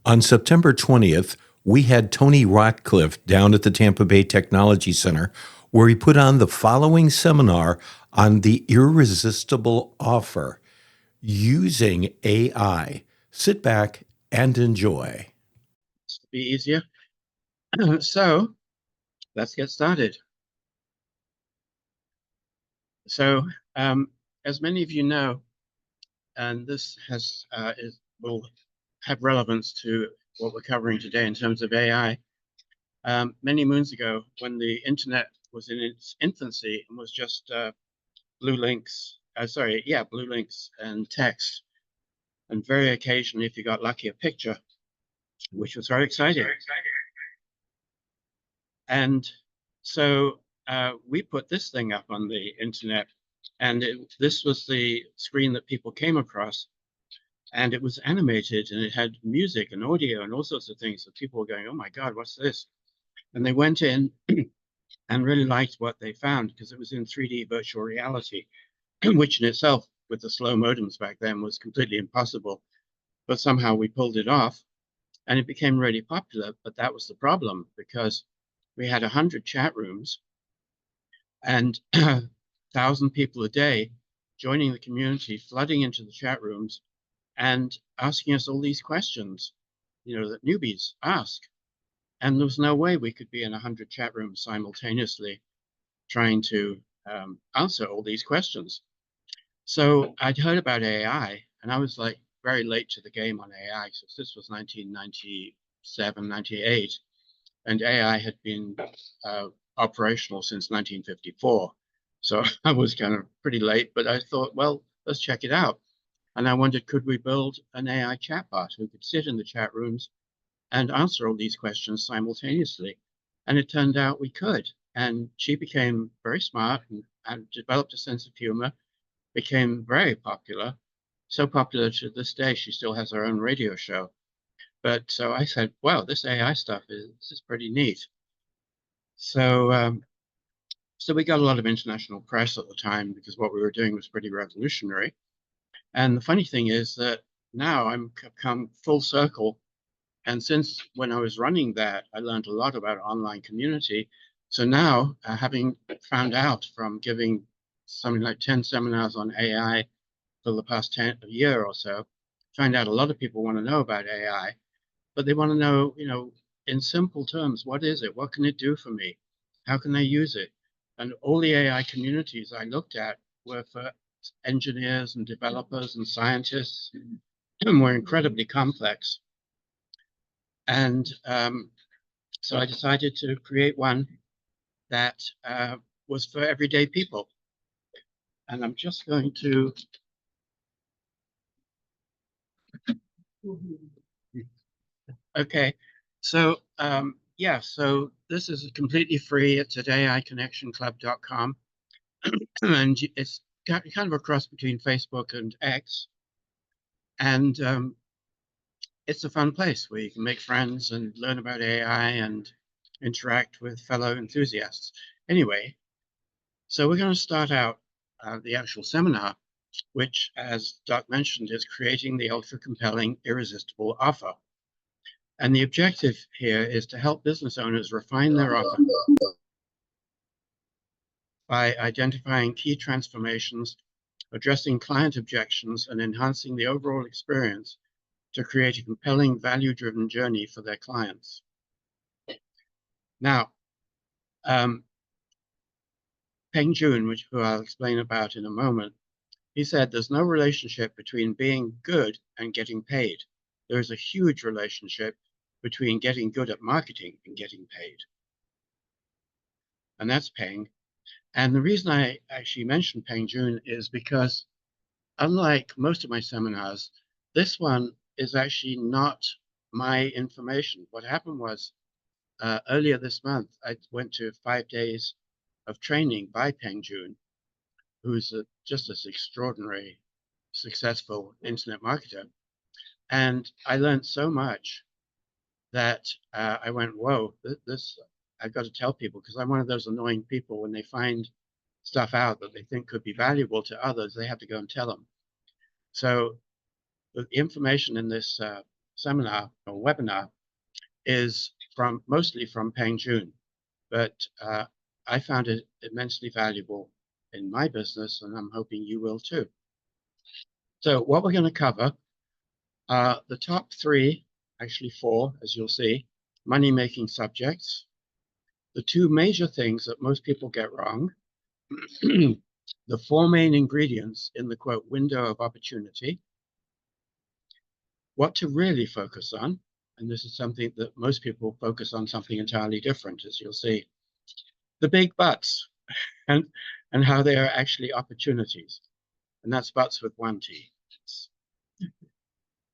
On September 20th, we had Tony Ratcliffe down at the Tampa-Bay Technology Center, where he put on the following seminar on the irresistible offer using AI. Sit back and enjoy. Be easier. So let's get started. So as many of you know, and this will have relevance to what we're covering today in terms of AI. Many moons ago, when the internet was in its infancy and was just blue links and text, and very occasionally, if you got lucky, a picture, which was very exciting. And so we put this thing up on the internet, and this was the screen that people came across, and it was animated, and it had music and audio and all sorts of things. So people were going, "Oh my God, what's this?" And they went in and really liked what they found because it was in 3D virtual reality, which in itself, with the slow modems back then, was completely impossible. But somehow we pulled it off, and it became really popular. But that was the problem, because we had 100 chat rooms and 1,000 people a day joining the community, flooding into the chat rooms and asking us all these questions, that newbies ask. And there was no way we could be in 100 chat rooms simultaneously trying to answer all these questions. So I'd heard about AI, and I was like very late to the game on AI. So this was 1997, 98, and AI had been operational since 1954. So I was kind of pretty late, but I thought, well, let's check it out. And I wondered, could we build an AI chatbot who could sit in the chat rooms and answer all these questions simultaneously? And it turned out we could. And she became very smart and developed a sense of humor, became very popular, so popular to this day, she still has her own radio show. But so I said, wow, this AI stuff is pretty neat. So we got a lot of international press at the time because what we were doing was pretty revolutionary. And the funny thing is that now I'm come full circle. And since when I was running that, I learned a lot about online community. So now, having found out from giving something like 10 seminars on AI for the past year or so, find out a lot of people want to know about AI, but they want to know, in simple terms, what is it? What can it do for me? How can they use it? And all the AI communities I looked at were for engineers and developers and scientists, and were incredibly complex. And so I decided to create one that was for everyday people. And I'm just going to. Okay, so so this is completely free. It's at AIConnectionClub.com, and it's kind of a cross between Facebook and X, and it's a fun place where you can make friends and learn about AI and interact with fellow enthusiasts. Anyway, so we're going to start out the actual seminar, which, as Doc mentioned, is creating the ultra compelling, irresistible offer. And the objective here is to help business owners refine their offer by identifying key transformations, addressing client objections, and enhancing the overall experience to create a compelling, value-driven journey for their clients. Now, Peng Joon, who I'll explain about in a moment, he said there's no relationship between being good and getting paid. There is a huge relationship between getting good at marketing and getting paid. And that's Peng. And the reason I actually mentioned Peng Joon is because, unlike most of my seminars, this one is actually not my information. What happened was, earlier this month, I went to 5 days of training by Peng Joon, who's just this extraordinary, successful internet marketer. And I learned so much that I went, whoa, this I've got to tell people, because I'm one of those annoying people when they find stuff out that they think could be valuable to others, they have to go and tell them. So the information in this seminar or webinar is mostly from Peng Joon, but I found it immensely valuable in my business, and I'm hoping you will too. So what we're going to cover are the top 3, actually 4, as you'll see, money-making subjects, the 2 major things that most people get wrong, the 4 main ingredients in the, quote, window of opportunity, what to really focus on, and this is something that most people focus on something entirely different, as you'll see, the big buts, and how they are actually opportunities. And that's buts with 1 T.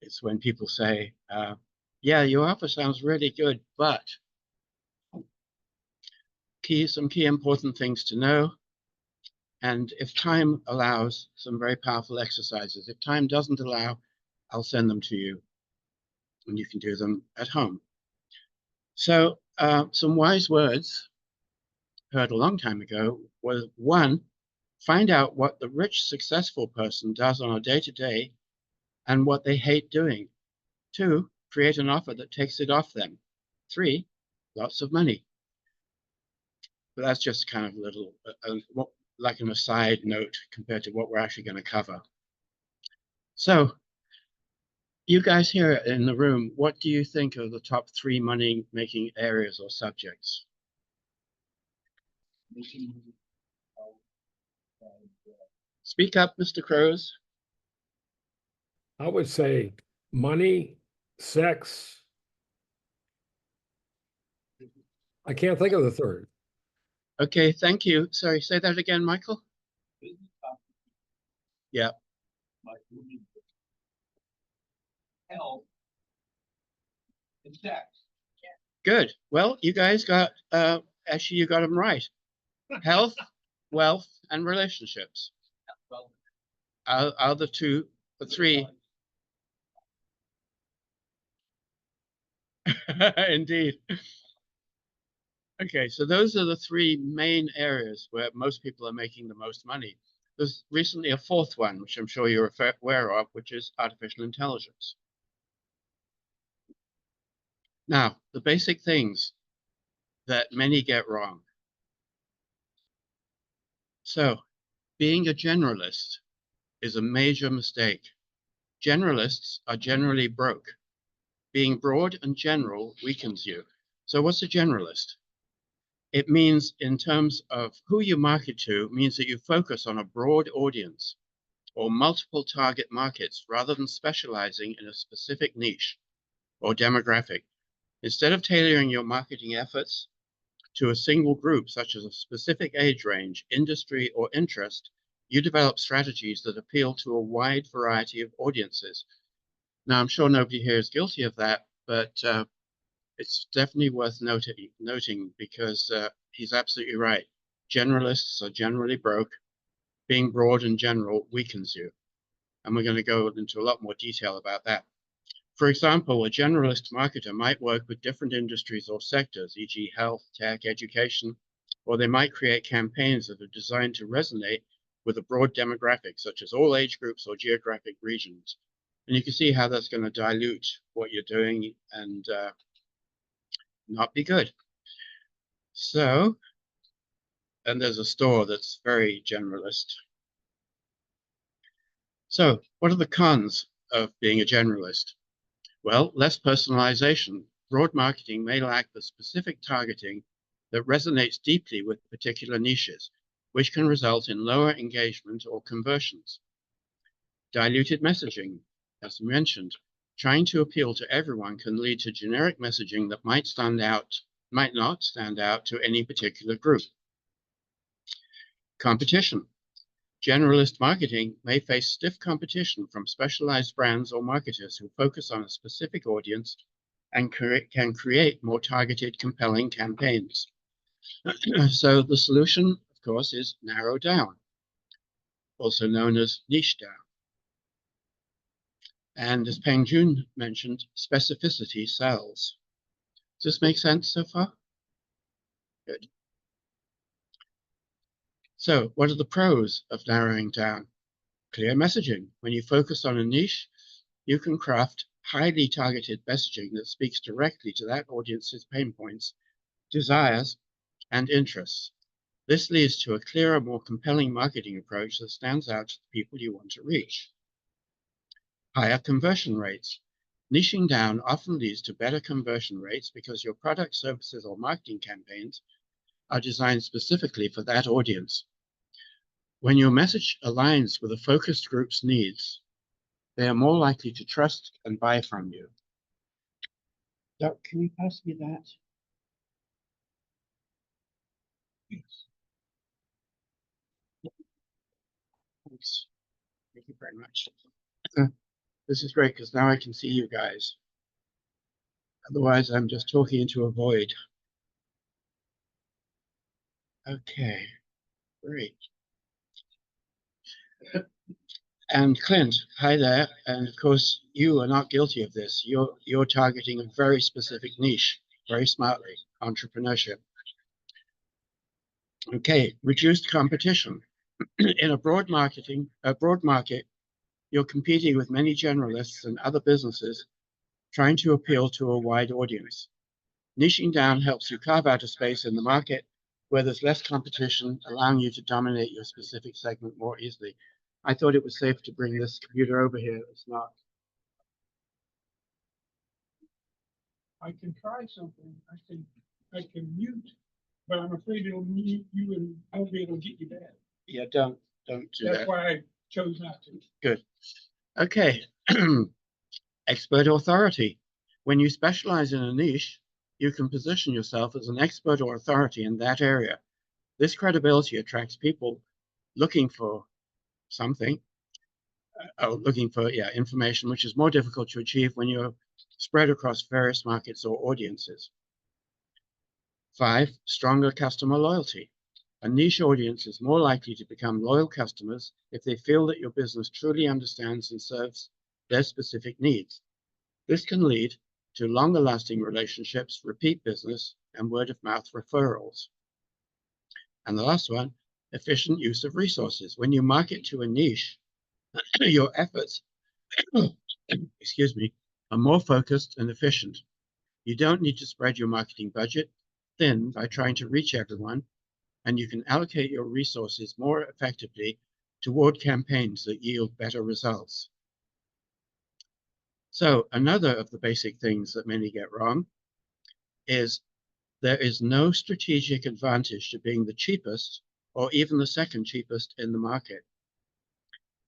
It's when people say, yeah, your offer sounds really good, but some key important things to know. And if time allows, some very powerful exercises. If time doesn't allow, I'll send them to you, and you can do them at home. So some wise words heard a long time ago was, 1, find out what the rich, successful person does on a day-to-day and what they hate doing. 2, create an offer that takes it off them. 3, lots of money. But that's just kind of a little, like an aside note compared to what we're actually going to cover. So you guys here in the room, what do you think are the top 3 money-making areas or subjects? Speak up, Mr. Crows. I would say money, sex. I can't think of the third. Okay, thank you. Sorry, say that again, Michael. Yeah. Health and sex. Good. Well, you guys got, actually, you got them right. Health, wealth, and relationships are the 3. Indeed. Okay, so those are the 3 main areas where most people are making the most money. There's recently a 4th one, which I'm sure you're aware of, which is artificial intelligence. Now, the basic things that many get wrong. So, being a generalist is a major mistake. Generalists are generally broke. Being broad and general weakens you. So what's a generalist? It means, in terms of who you market to, means that you focus on a broad audience or multiple target markets rather than specializing in a specific niche or demographic. Instead of tailoring your marketing efforts to a single group, such as a specific age range, industry, or interest, you develop strategies that appeal to a wide variety of audiences. Now, I'm sure nobody here is guilty of that, but it's definitely worth noting because he's absolutely right. Generalists are generally broke. Being broad and general weakens you. And we're going to go into a lot more detail about that. For example, a generalist marketer might work with different industries or sectors, e.g. health, tech, education, or they might create campaigns that are designed to resonate with a broad demographic, such as all age groups or geographic regions. And you can see how that's going to dilute what you're doing and not be good. So, and there's a store that's very generalist. So, what are the cons of being a generalist? Well, less personalization. Broad marketing may lack the specific targeting that resonates deeply with particular niches, which can result in lower engagement or conversions. Diluted messaging, as mentioned, trying to appeal to everyone can lead to generic messaging that might not stand out to any particular group. Competition. Generalist marketing may face stiff competition from specialized brands or marketers who focus on a specific audience and can create more targeted, compelling campaigns. So the solution, of course, is narrow down, also known as niche down. And as Peng Joon mentioned, specificity sells. Does this make sense so far? Good. So what are the pros of narrowing down? Clear messaging. When you focus on a niche, you can craft highly targeted messaging that speaks directly to that audience's pain points, desires, and interests. This leads to a clearer, more compelling marketing approach that stands out to the people you want to reach. Higher conversion rates. Niching down often leads to better conversion rates because your product, services, or marketing campaigns are designed specifically for that audience. When your message aligns with a focused group's needs, they are more likely to trust and buy from you. Doc, can you pass me that? Yes. Thanks. Thank you very much. This is great because now I can see you guys. Otherwise, I'm just talking into a void. Okay, great. And Clint, hi there. And of course, you are not guilty of this. You're targeting a very specific niche, very smartly, entrepreneurship. Okay, reduced competition. In a broad market, you're competing with many generalists and other businesses trying to appeal to a wide audience. Niching down helps you carve out a space in the market where there's less competition, allowing you to dominate your specific segment more easily. I thought it was safe to bring this computer over here. It's not. I can try something. I can mute, but I'm afraid it'll mute you and I won't be able to get you back. Yeah, don't do That's that. why I chose not to. Good. Okay. Expert authority. When you specialize in a niche, you can position yourself as an expert or authority in that area. This credibility attracts people looking for something, looking for information, which is more difficult to achieve when you're spread across various markets or audiences. 5, stronger customer loyalty. A niche audience is more likely to become loyal customers if they feel that your business truly understands and serves their specific needs. This can lead to longer lasting relationships, repeat business, and word of mouth referrals. And the last one, efficient use of resources. When you market to a niche, your efforts, excuse me, are more focused and efficient. You don't need to spread your marketing budget thin by trying to reach everyone, and you can allocate your resources more effectively toward campaigns that yield better results. So another of the basic things that many get wrong is there is no strategic advantage to being the cheapest or even the second cheapest in the market.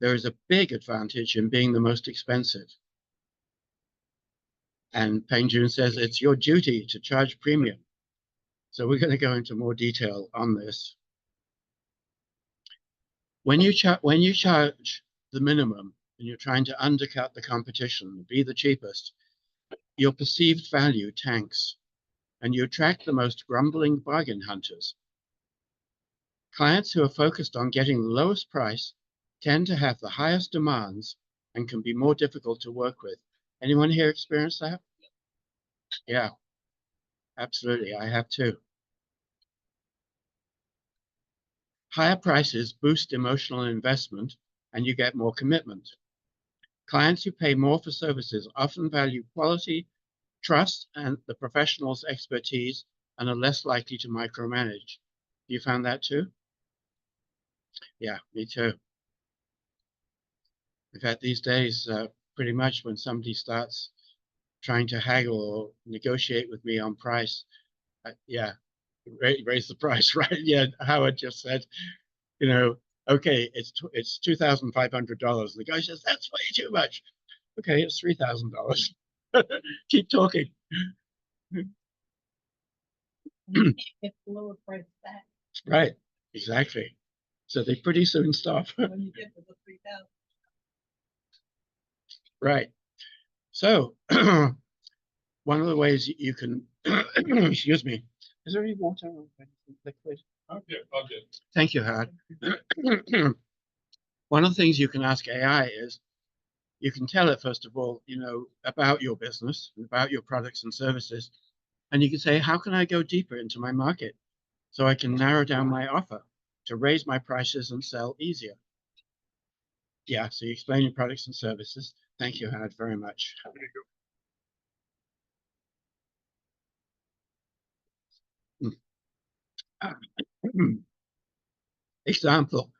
There is a big advantage in being the most expensive. And Peng Joon says it's your duty to charge premium. So we're going to go into more detail on this. When you charge the minimum and you're trying to undercut the competition, be the cheapest, your perceived value tanks and you attract the most grumbling bargain hunters. Clients who are focused on getting the lowest price tend to have the highest demands and can be more difficult to work with. Anyone here experience that? Yeah, absolutely. I have too. Higher prices boost emotional investment and you get more commitment. Clients who pay more for services often value quality, trust, and the professional's expertise and are less likely to micromanage. You found that too? Yeah, me too. In fact, these days, pretty much when somebody starts trying to haggle or negotiate with me on price, raise the price, right? Yeah, Howard just said, okay, it's $2,500. The guy says, that's way too much. Okay, it's $3,000. Keep talking. Get the lower price back Right, exactly. So they pretty soon stop. when you get to the 3,000. Right. So one of the ways you can, excuse me, is there any water or anything liquid? Okay. Thank you, Howard. One of the things you can ask AI is, you can tell it, first of all, about your business, about your products and services. And you can say, how can I go deeper into my market so I can narrow down my offer to raise my prices and sell easier? Yeah, so you explain your products and services. Thank you, Howard, very much. Example.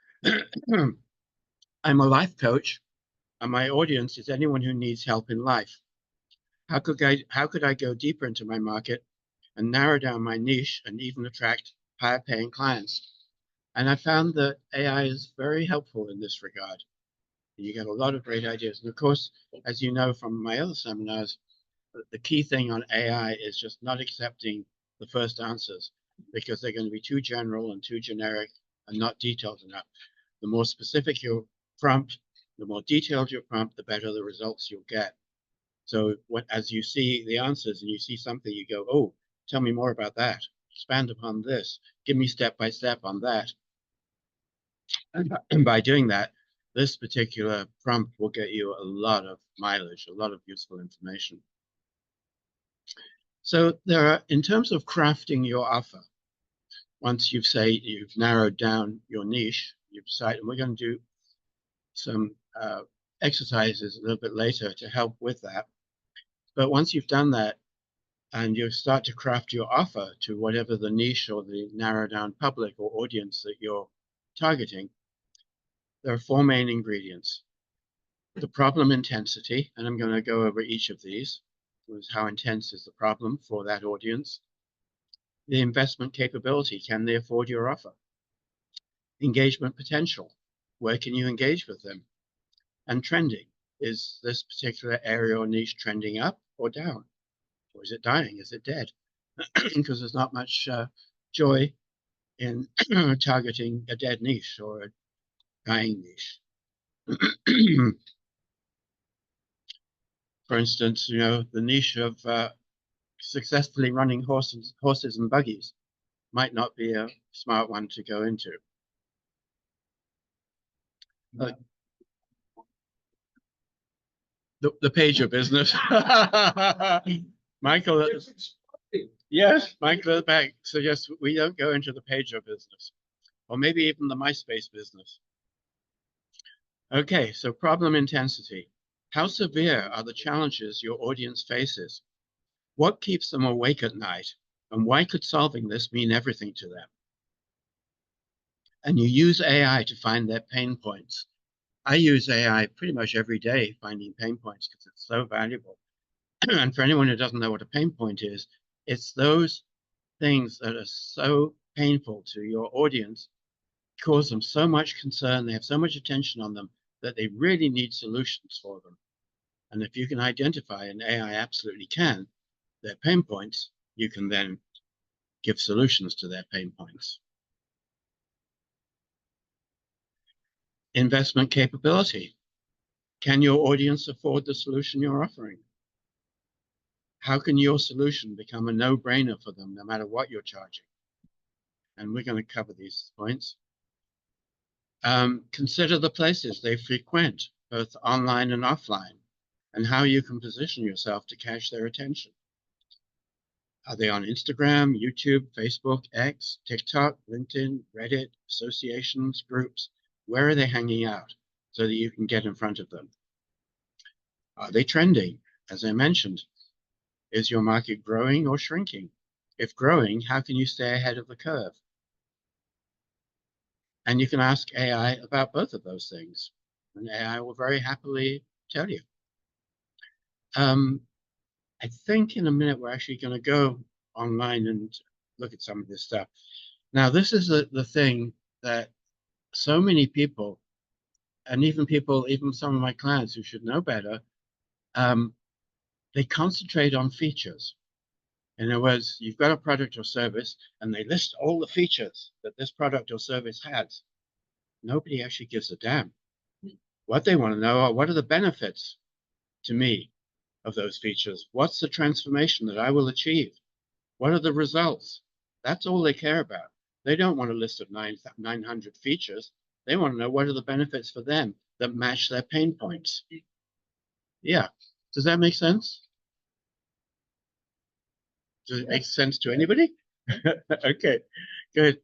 I'm a life coach, and my audience is anyone who needs help in life. How could I go deeper into my market and narrow down my niche and even attract higher paying clients? And I found that AI is very helpful in this regard. You get a lot of great ideas. And of course, as you know from my other seminars, the key thing on AI is just not accepting the first answers, because they're going to be too general and too generic and not detailed enough. The more specific your prompt, the more detailed your prompt, the better the results you'll get. So as you see the answers and you see something, you go, oh, tell me more about that. Expand upon this. Give me step by step on that. And by doing that, this particular prompt will get you a lot of mileage, a lot of useful information. So there are, in terms of crafting your offer, once you've narrowed down your niche, you've decided, and we're going to do some exercises a little bit later to help with that. But once you've done that and you start to craft your offer to whatever the niche or the narrow down public or audience that you're targeting, there are 4 main ingredients. The problem intensity, and I'm going to go over each of these, was how intense is the problem for that audience. The investment capability, can they afford your offer? Engagement potential, where can you engage with them? And trending, is this particular area or niche trending up or down? Or is it dying? Is it dead? Because there's not much joy in targeting a dead niche or a dying niche. For instance, the niche of successfully running horses and buggies might not be a smart one to go into. The pager business. Michael, yes, Michael at the back suggests we don't go into the pager business, or maybe even the MySpace business. Okay, so problem intensity. How severe are the challenges your audience faces? What keeps them awake at night? And why could solving this mean everything to them? And you use AI to find their pain points. I use AI pretty much every day finding pain points because it's so valuable. And for anyone who doesn't know what a pain point is, it's those things that are so painful to your audience, cause them so much concern, they have so much attention on them that they really need solutions for them. And if you can identify, and AI absolutely can, their pain points, you can then give solutions to their pain points. Investment capability. Can your audience afford the solution you're offering? How can your solution become a no-brainer for them no matter what you're charging? And we're going to cover these points. Consider the places they frequent, both online and offline, and how you can position yourself to catch their attention. Are they on Instagram, YouTube, Facebook, X, TikTok, LinkedIn, Reddit, associations, groups? Where are they hanging out so that you can get in front of them? Are they trending? As I mentioned, is your market growing or shrinking? If growing, how can you stay ahead of the curve? And you can ask AI about both of those things, and AI will very happily tell you. I think in a minute we're actually going to go online and look at some of this stuff. Now, this is the thing that so many people, and even some of my clients who should know better, they concentrate on features. In other words, you've got a product or service, and they list all the features that this product or service has. Nobody actually gives a damn. What they want to know are, what are the benefits to me of those features? What's the transformation that I will achieve? What are the results? That's all they care about. They don't want a list of 900 features. They want to know, what are the benefits for them that match their pain points. Yeah. Does that make sense? Does it make sense to anybody? Okay, good.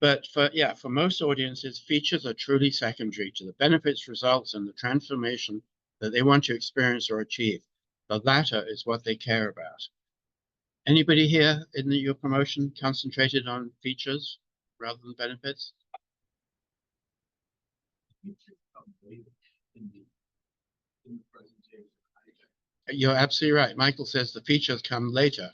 But for most audiences, features are truly secondary to the benefits, results, and the transformation that they want to experience or achieve. The latter is what they care about. Anybody here in your promotion concentrated on features rather than benefits? You're absolutely right. Michael says the features come later,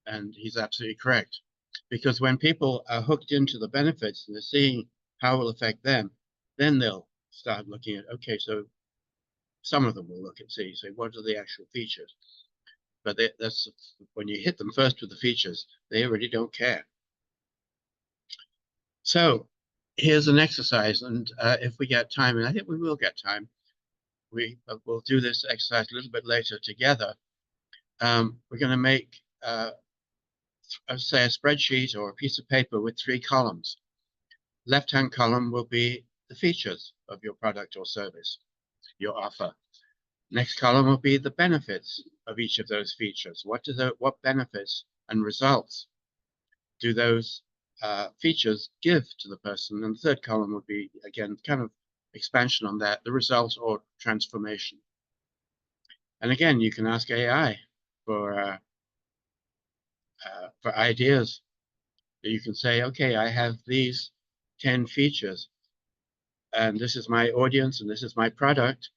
and he's absolutely correct. Because when people are hooked into the benefits and they're seeing how it will affect them, then they'll start looking at, okay, so some of them will look and say, what are the actual features? But that's when you hit them first with the features, they already don't care. So here's an exercise, and if we get time, and I think we will get time, we'll do this exercise a little bit later together. We're going to make, say, a spreadsheet or a piece of paper with 3 columns. Left-hand column will be the features of your product or service, your offer. Next column will be the benefits of each of those features. What benefits and results do those features give to the person? And the third column would be, again, kind of expansion on that, the results or transformation. And again, you can ask AI for ideas. You can say, okay, I have these 10 features, and this is my audience, and this is my product.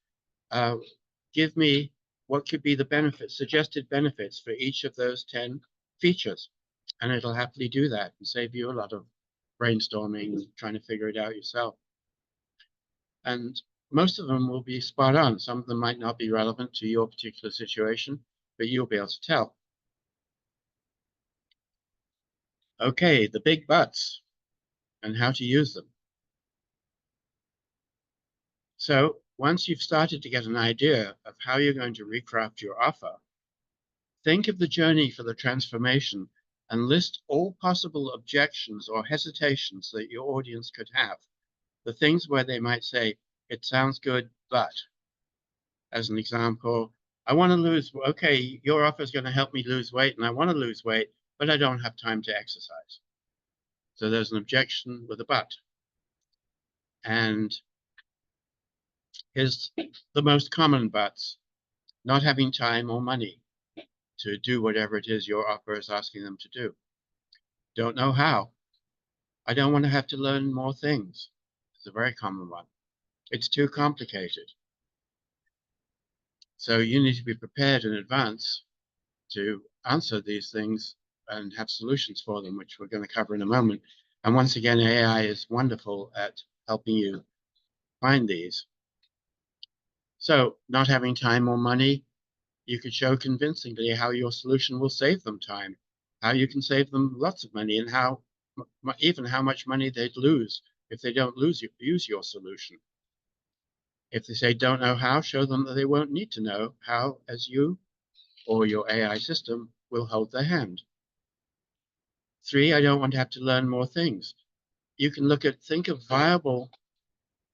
Give me what could be the benefits, suggested benefits for each of those 10 features. And it'll happily do that and save you a lot of brainstorming, trying to figure it out yourself. And most of them will be spot on. Some of them might not be relevant to your particular situation, but you'll be able to tell. Okay, the big buts and how to use them. So once you've started to get an idea of how you're going to recraft your offer, think of the journey for the transformation and list all possible objections or hesitations that your audience could have. The things where they might say, it sounds good, but, as an example, I want to lose, okay, your offer is going to help me lose weight, and I want to lose weight, but I don't have time to exercise. So there's an objection with a but. And here's the most common buts: not having time or money to do whatever it is your offer is asking them to do. Don't know how. I don't want to have to learn more things. It's a very common one. It's too complicated. So you need to be prepared in advance to answer these things and have solutions for them, which we're going to cover in a moment. And once again, AI is wonderful at helping you find these. So not having time or money, you could show convincingly how your solution will save them time, how you can save them lots of money, and how even how much money they'd lose if they don't use your solution. If they say don't know how, show them that they won't need to know how, as you or your AI system will hold their hand. 3, I don't want to have to learn more things. You can think of viable,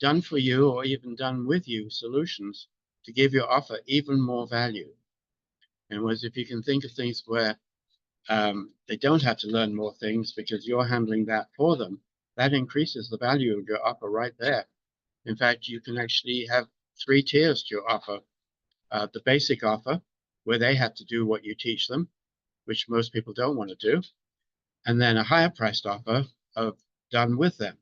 done for you or even done with you solutions to give your offer even more value. In other words, if you can think of things where they don't have to learn more things because you're handling that for them, that increases the value of your offer right there. In fact, you can actually have 3 tiers to your offer. The basic offer, where they have to do what you teach them, which most people don't want to do. And then a higher priced offer of done with them,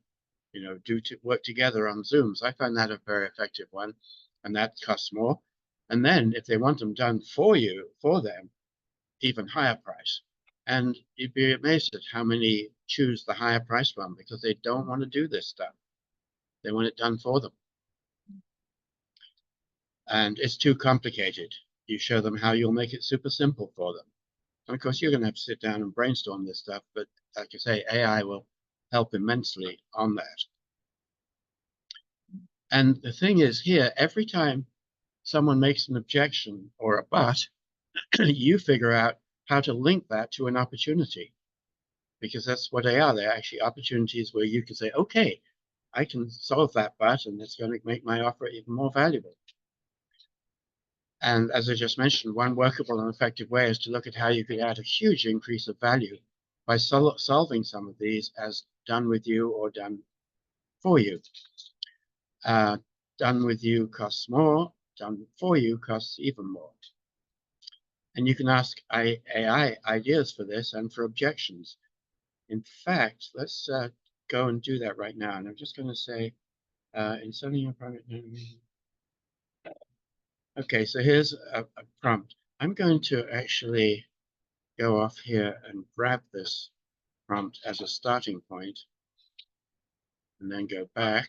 work together on Zooms. I find that a very effective one, and that costs more. And then if they want them done for them, even higher price. And you'd be amazed at how many choose the higher price one because they don't want to do this stuff. They want it done for them. And it's too complicated. You show them how you'll make it super simple for them. And of course, you're going to have to sit down and brainstorm this stuff. But like I say, AI will help immensely on that. And the thing is here, every time someone makes an objection or a but, you figure out how to link that to an opportunity. Because that's what they are. They're actually opportunities where you can say, okay, I can solve that but, and it's going to make my offer even more valuable. And as I just mentioned, one workable and effective way is to look at how you could add a huge increase of value by solving some of these as done with you or done for you. Done with you costs more, done for you costs even more. And you can ask AI ideas for this and for objections. In fact, let's go and do that right now. And I'm just going to say, in sending your private name. Okay, so here's a prompt. I'm going to actually go off here and grab this prompt as a starting point, and then go back.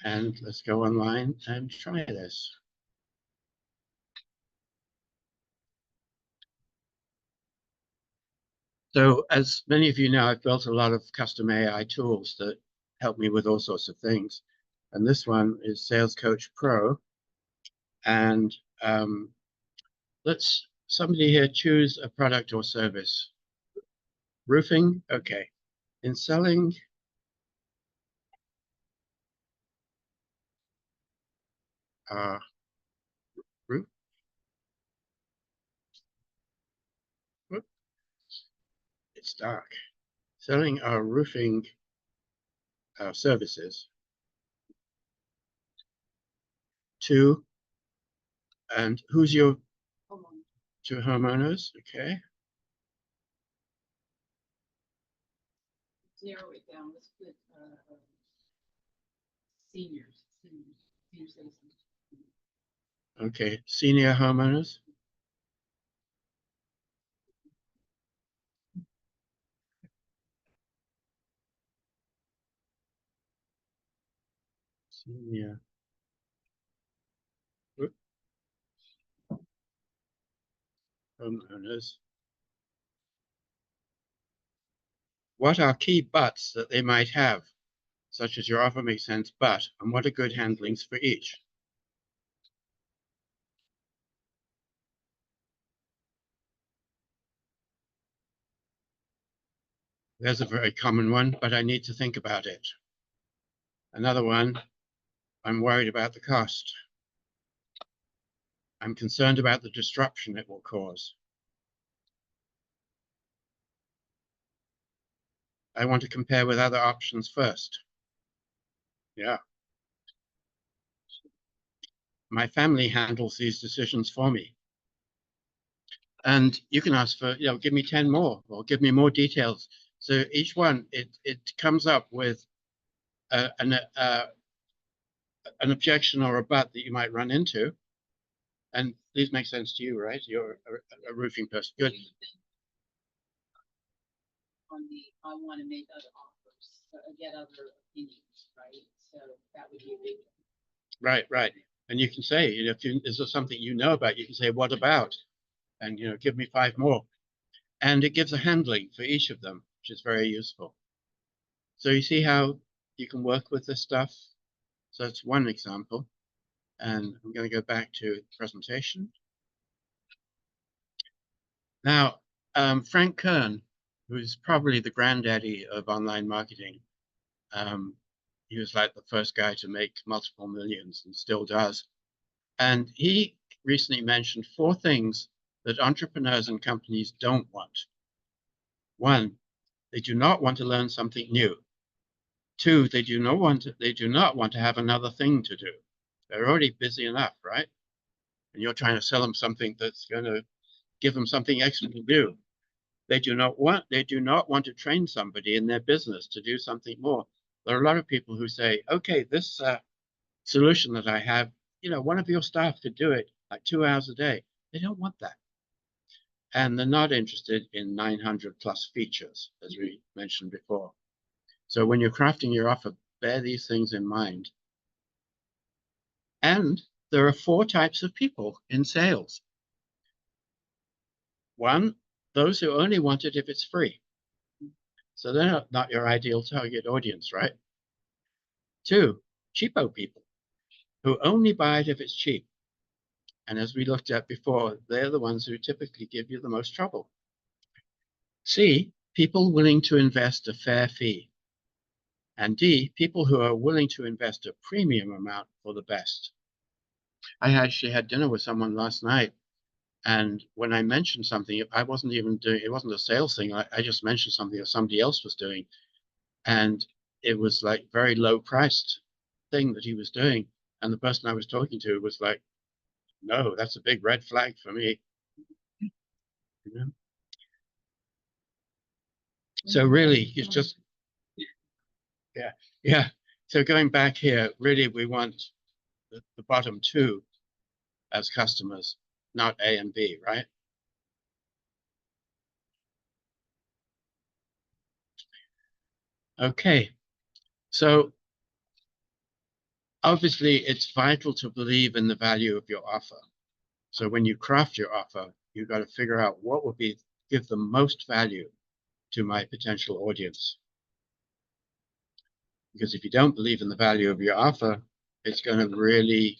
And let's go online and try this. So as many of you know, I've built a lot of custom AI tools that help me with all sorts of things. And this one is Sales Coach Pro. And let's somebody here choose a product or service. Roofing, okay. In selling, roof. Whoop. It's dark. Selling our roofing services to, and who's your, to homeowners, okay. Zero it down, let's put, senior citizens. Okay, senior homeowners. Senior. Whoop. Homeowners. What are key buts that they might have, such as your offer makes sense, but, and what are good handlings for each? There's a very common one, but I need to think about it. Another one, I'm worried about the cost. I'm concerned about the disruption it will cause. I want to compare with other options first. Yeah. My family handles these decisions for me. And you can ask for, give me 10 more or give me more details. So each one, it comes up with an objection or a but that you might run into. And these make sense to you, right? You're a roofing person. Good. I want to make other offers, get other opinions, right? So that would be a big one. Right. And you can say, is there something you know about? You can say, what about? And, give me 5 more. And it gives a handling for each of them, which is very useful. So you see how you can work with this stuff? So that's one example. And I'm going to go back to the presentation. Now, Frank Kern, who's probably the granddaddy of online marketing, he was like the first guy to make multiple millions and still does. And he recently mentioned 4 things that entrepreneurs and companies don't want. 1, they do not want to learn something new. 2, they do not want to have another thing to do. They're already busy enough, right? And you're trying to sell them something that's going to give them something extra to do. They do not want to train somebody in their business to do something more. There are a lot of people who say, okay, this solution that I have, one of your staff could do it like 2 hours a day. They don't want that. And they're not interested in 900 plus features, as we mentioned before. So when you're crafting your offer, bear these things in mind. And there are 4 types of people in sales. 1, those who only want it if it's free. So they're not your ideal target audience, right? 2, cheapo people who only buy it if it's cheap. And as we looked at before, they're the ones who typically give you the most trouble. C, people willing to invest a fair fee. And D, people who are willing to invest a premium amount for the best. I actually had dinner with someone last night And when I mentioned something, I wasn't even doing, it wasn't a sales thing. I just mentioned something that somebody else was doing. And it was like very low priced thing that he was doing. And the person I was talking to was like, no, that's a big red flag for me. You know? So really, it's just, yeah. So going back here, really, we want the bottom two as customers, not A and B, right? Okay, so obviously it's vital to believe in the value of your offer. So when you craft your offer, you've got to figure out what would give the most value to my potential audience. Because if you don't believe in the value of your offer, it's going to really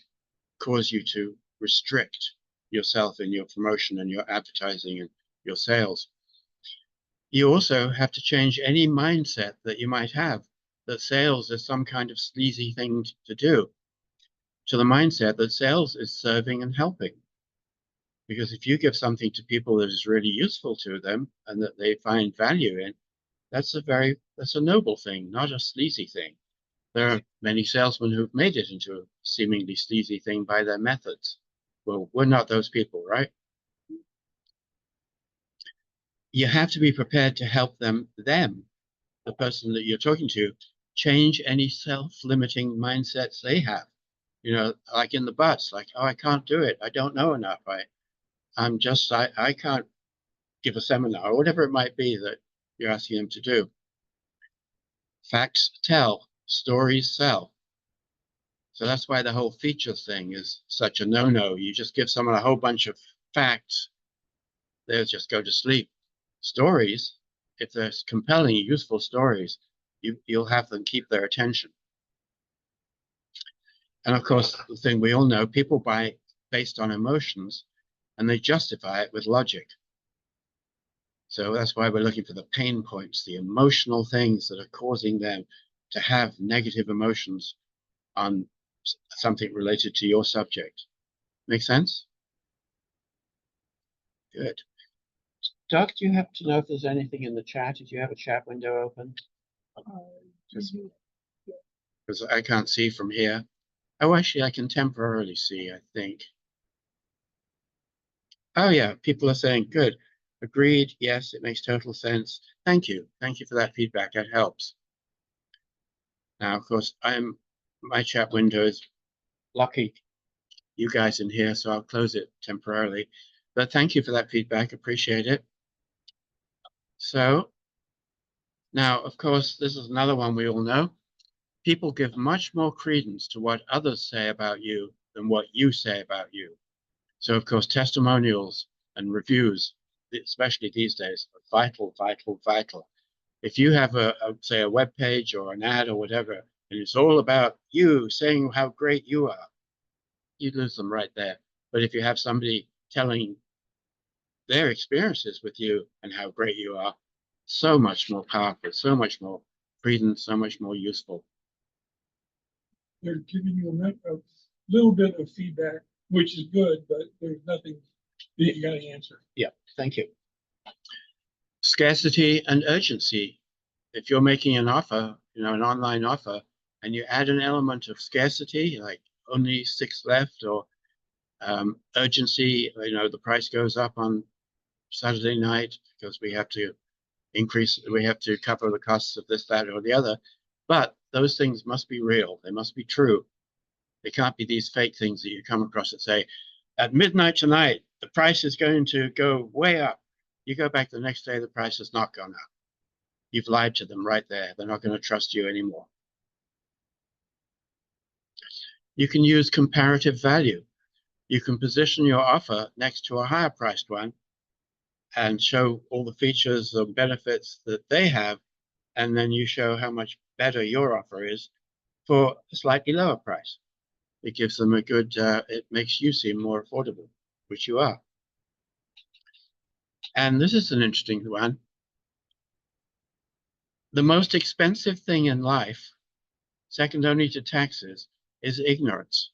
cause you to restrict yourself in your promotion and your advertising and your sales. You also have to change any mindset that you might have that sales is some kind of sleazy thing to do, to the mindset that sales is serving and helping. Because if you give something to people that is really useful to them and that they find value in, that's a noble thing, not a sleazy thing. There are many salesmen who've made it into a seemingly sleazy thing by their methods. Well, we're not those people, right? You have to be prepared to help them, the person that you're talking to, change any self-limiting mindsets they have. You know, like in the bus, like, oh, I can't do it. I don't know enough. I can't give a seminar or whatever it might be that you're asking them to do. Facts tell, stories sell. So that's why the whole feature thing is such a no-no. You just give someone a whole bunch of facts, they'll just go to sleep. Stories, if they're compelling, useful stories, you'll have them keep their attention. And of course, the thing we all know, people buy based on emotions and they justify it with logic. So that's why we're looking for the pain points, the emotional things that are causing them to have negative emotions on something related to your subject. Make sense? Good. Doug, do you happen to know if there's anything in the chat? Did you have a chat window open? Because I can't see from here. Oh, actually, I can temporarily see, I think. Oh, yeah, people are saying, good. Agreed. Yes, it makes total sense. Thank you. Thank you for that feedback. That helps. Now, of course, my chat window is blocking you guys in here, so I'll close it temporarily. But thank you for that feedback. Appreciate it. So now, of course, this is another one we all know. People give much more credence to what others say about you than what you say about you. So, of course, testimonials and reviews, especially these days, are vital, vital, vital. If you have say a web page or an ad or whatever, and it's all about you saying how great you are, you lose them right there. But if you have somebody telling their experiences with you and how great you are, so much more powerful, so much more credence, so much more useful. They're giving you a little bit of feedback, which is good, but there's nothing that you got to answer. Yeah, thank you. Scarcity and urgency. If you're making an offer, an online offer, and you add an element of scarcity, like only 6 left, or urgency, the price goes up on Saturday night because we have to cover the costs of this, that, or the other. But those things must be real. They must be true. They can't be these fake things that you come across that say, at midnight tonight, the price is going to go way up. You go back the next day, the price has not gone up. You've lied to them right there. They're not going to trust you anymore. You can use comparative value. You can position your offer next to a higher priced one and show all the features and benefits that they have, and then you show how much better your offer is for a slightly lower price. It gives them a good, it makes you seem more affordable, which you are. And this is an interesting one. The most expensive thing in life, second only to taxes, is ignorance.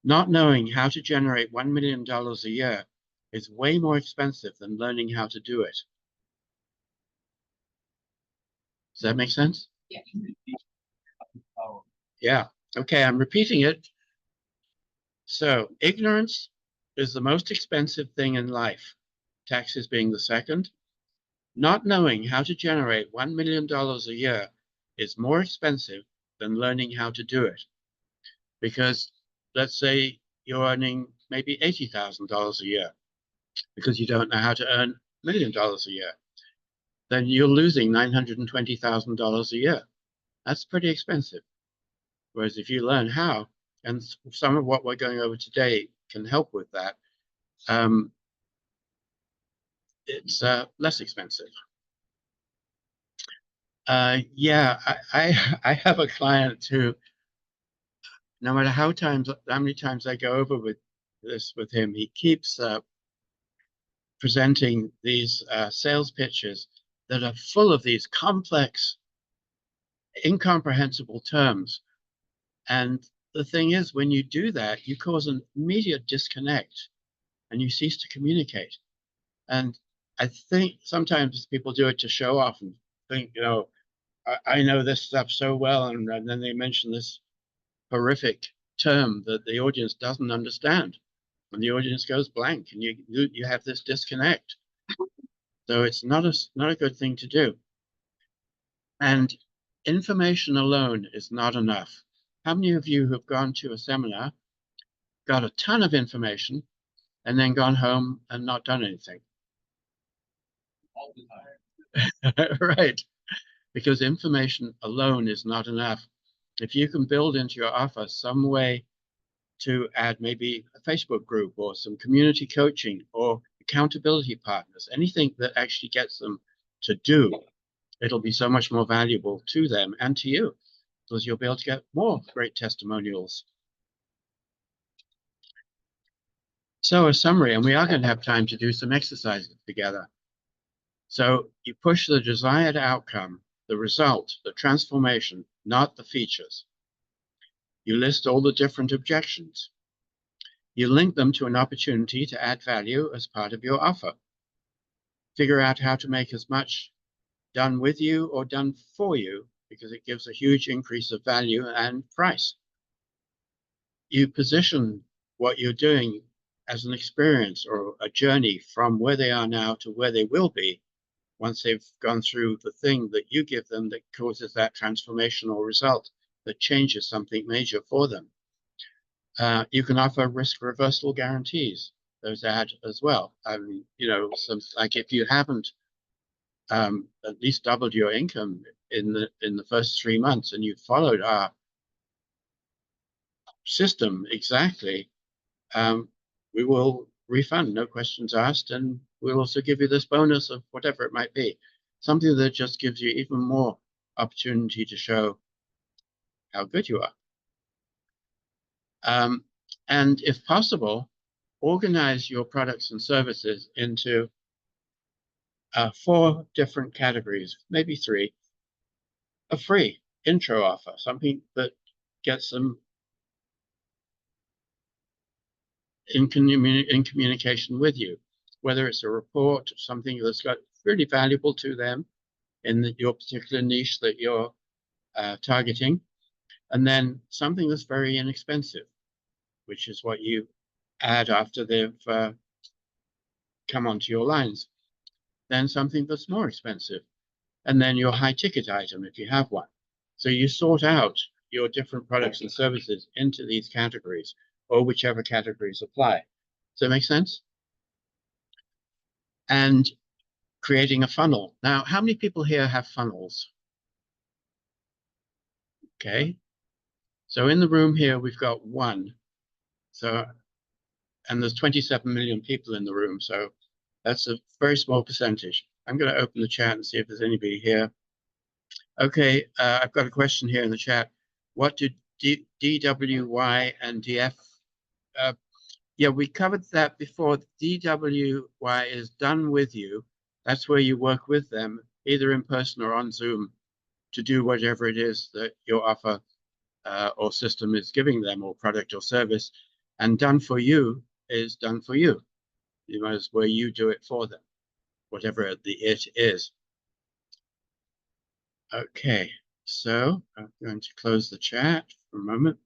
Not knowing how to generate $1 million a year is way more expensive than learning how to do it. Does that make sense? Yeah. Yeah. Okay, I'm repeating it. So ignorance is the most expensive thing in life, taxes being the second. Not knowing how to generate $1 million a year is more expensive than learning how to do it. Because let's say you're earning maybe $80,000 a year because you don't know how to earn $1 million a year. Then you're losing $920,000 a year. That's pretty expensive. Whereas if you learn how, and some of what we're going over today can help with that, it's less expensive. Yeah, I have a client who, no matter how many times I go over with this with him, he keeps presenting these sales pitches that are full of these complex, incomprehensible terms. And the thing is, when you do that, you cause an immediate disconnect and you cease to communicate. And I think sometimes people do it to show off and think, you know, I know this stuff so well, and then they mention this horrific term that the audience doesn't understand, and the audience goes blank, and you have this disconnect. So it's not a good thing to do. And information alone is not enough. How many of you have gone to a seminar, got a ton of information, and then gone home and not done anything? All the time. Right. Because information alone is not enough. If you can build into your offer some way to add maybe a Facebook group or some community coaching or accountability partners, anything that actually gets them to do, it'll be so much more valuable to them and to you, because you'll be able to get more great testimonials. So a summary, and we are going to have time to do some exercises together. So you push the desired outcome, the result, the transformation, not the features. You list all the different objections. You link them to an opportunity to add value as part of your offer. Figure out how to make as much done with you or done for you, because it gives a huge increase of value and price. You position what you're doing as an experience or a journey from where they are now to where they will be once they've gone through the thing that you give them that causes that transformational result that changes something major for them. You can offer risk reversal guarantees. Those add as well. I mean, you know, like if you haven't at least doubled your income in the first 3 months and you followed our system exactly, we will refund, no questions asked, and we'll also give you this bonus of whatever it might be, something that just gives you even more opportunity to show how good you are. And if possible, organize your products and services into 4 different categories, maybe 3. A free intro offer, something that gets them in communication with you, whether it's a report, something that's got really valuable to them in your particular niche that you're targeting, and then something that's very inexpensive, which is what you add after they've come onto your lines. Then something that's more expensive, and then your high ticket item if you have one. So you sort out your different products and services into these categories, or whichever categories apply. Does that make sense? And creating a funnel. Now, how many people here have funnels? Okay. So in the room here, we've got 1. So, and there's 27 million people in the room. So that's a very small percentage. I'm going to open the chat and see if there's anybody here. Okay, I've got a question here in the chat. What do DWY and DF? Yeah, we covered that before. DWY is done with you. That's where you work with them, either in person or on Zoom, to do whatever it is that your offer or system is giving them, or product or service. And done for you is done for you. You might as well you do it for them, whatever the it is. Okay, so I'm going to close the chat for a moment.